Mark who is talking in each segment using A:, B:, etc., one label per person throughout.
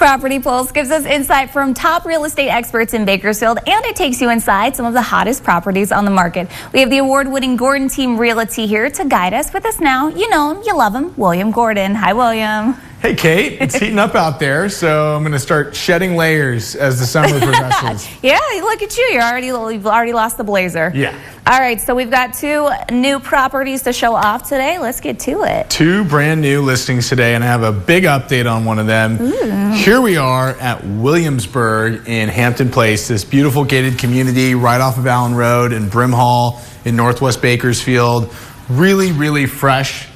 A: Property Pulse gives us insight from top real estate experts in Bakersfield, and it takes you inside some of the hottest properties on the market. We have the award-winning Gordon Team Realty here to guide us. With us now, you know him, you love him, William Gordon. Hi, William.
B: Hey, Kate. It's heating up out there, so I'm going to start shedding layers as the summer progresses.
A: Yeah, look at you. You've already lost the blazer.
B: Yeah.
A: All right, so we've got 2 new properties to show off today. Let's get to it.
B: 2 brand new listings today, and I have a big update on one of them.
A: Ooh.
B: Here we are at Williamsburg in Hampton Place, this beautiful gated community right off of Allen Road in Brim Hall in Northwest Bakersfield. Really, really fresh,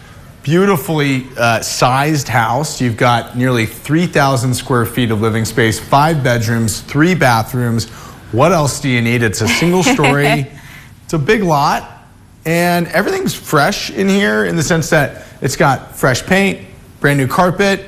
B: beautifully sized house. You've got nearly 3,000 square feet of living space, 5 bedrooms, 3 bathrooms. What else do you need? It's a single story. It's a big lot, and everything's fresh in here in the sense that it's got fresh paint, brand new carpet,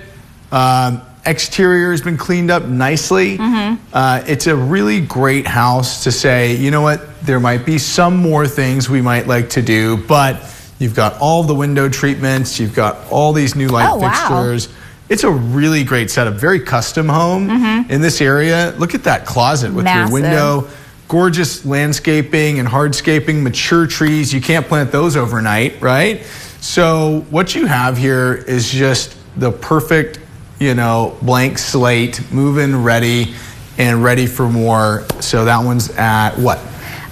B: exterior has been cleaned up nicely. It's a really great house to say, you know what, there might be some more things we might like to do, but you've got all the window treatments, you've got all these new light fixtures. Wow. It's a really great setup, very custom home in this area. Look at that closet with your window. Gorgeous landscaping and hardscaping, mature trees. You can't plant those overnight, right? So what you have here is just the perfect, blank slate, move-in ready and ready for more. So that one's at what?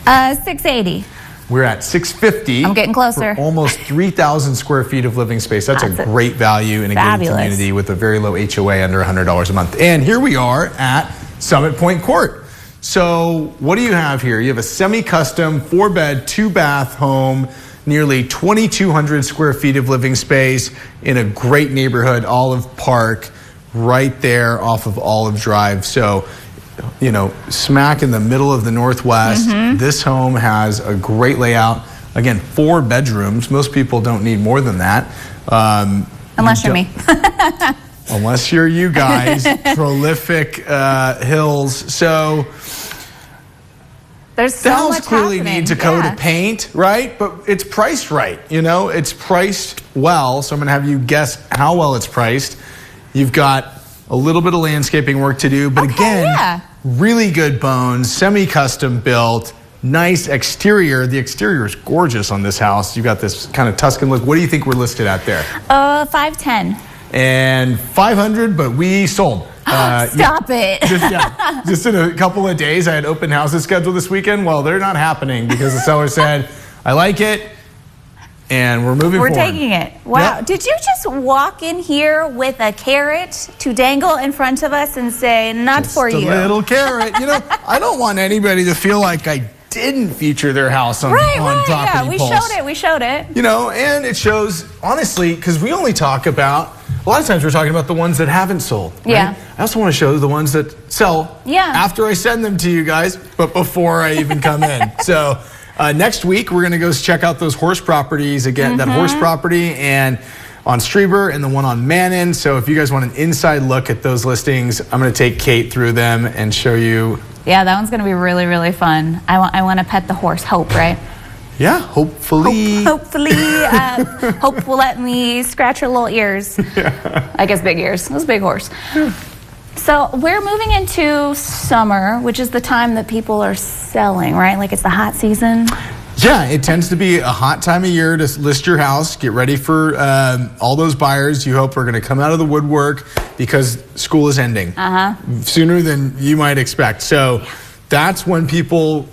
A: $680.
B: We're at $650.
A: I'm getting closer.
B: For almost 3,000 square feet of living space. That's a great value in a gated community with a very low HOA under $100 a month. And here we are at Summit Point Court. So what do you have here? You have a semi-custom 4-bed, 2-bath home, nearly 2,200 square feet of living space in a great neighborhood, Olive Park, right there off of Olive Drive. So, smack in the middle of the Northwest. This home has a great layout. Again, 4 bedrooms. Most people don't need more than that.
A: Unless you're me.
B: Unless you're you guys, prolific hills. So
A: there's so
B: the house
A: much
B: clearly
A: happening.
B: needs a coat of paint, right? But it's priced right. It's priced well. So I'm going to have you guess how well it's priced. You've got a little bit of landscaping work to do, but really good bones, semi-custom built. Nice exterior. The exterior is gorgeous on this house. You've got this kind of Tuscan look. What do you think we're listed at there?
A: $510.
B: And $500, but we sold.
A: Stop it.
B: Just in a couple of days. I had open houses scheduled this weekend. Well, they're not happening because the seller said, I like it, and we're moving forward.
A: We're taking it. Wow. Yep. Did you just walk in here with a carrot to dangle in front of us and say, not just for you?
B: A little carrot. I don't want anybody to feel like I didn't feature their house on Property Pulse.
A: We showed it.
B: And it shows, honestly, because we only talk about, a lot of times we're talking about the ones that haven't sold. Right?
A: Yeah.
B: I also want to show the ones that sell after I send them to you guys, but before I even come in. So next week, we're going to go check out those horse properties again, that horse property and on Streber and the one on Mannon. So if you guys want an inside look at those listings, I'm going to take Kate through them and show you.
A: Yeah, that one's going to be really, really fun. I want to pet the horse, Hope, right?
B: Yeah, hopefully.
A: Hopefully, Hope will let me scratch her little ears. Yeah. I guess big ears. It was a big horse. So we're moving into summer, which is the time that people are selling, right? Like it's the hot season.
B: Yeah, it tends to be a hot time of year to list your house. Get ready for all those buyers you hope are going to come out of the woodwork because school is ending sooner than you might expect. So that's when people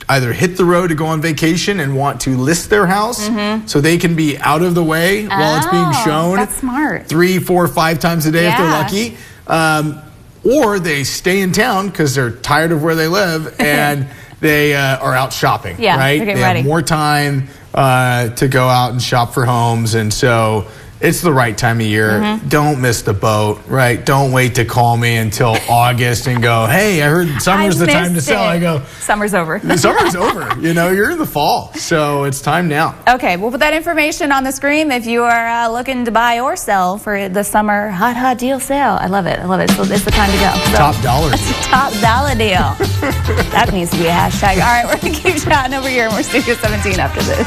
B: either hit the road to go on vacation and want to list their house so they can be out of the way while it's being shown.
A: That's smart.
B: 3, 4, 5 times a day if they're lucky. Or they stay in town because they're tired of where they live and they are out shopping, right? They have more time to go out and shop for homes. And so it's the right time of year. Don't miss the boat, right? Don't wait to call me until August and go, hey, I heard summer's the time to sell. I go,
A: summer's over.
B: Summer's over. You're in the fall. So it's time now.
A: Okay, we'll put that information on the screen if you are looking to buy or sell for the summer hot deal sale. I love it. So it's the time to go. So,
B: top dollar.
A: Top dollar deal. That needs to be a hashtag. All right, we're going to keep chatting over here and we're Studio 17 after this.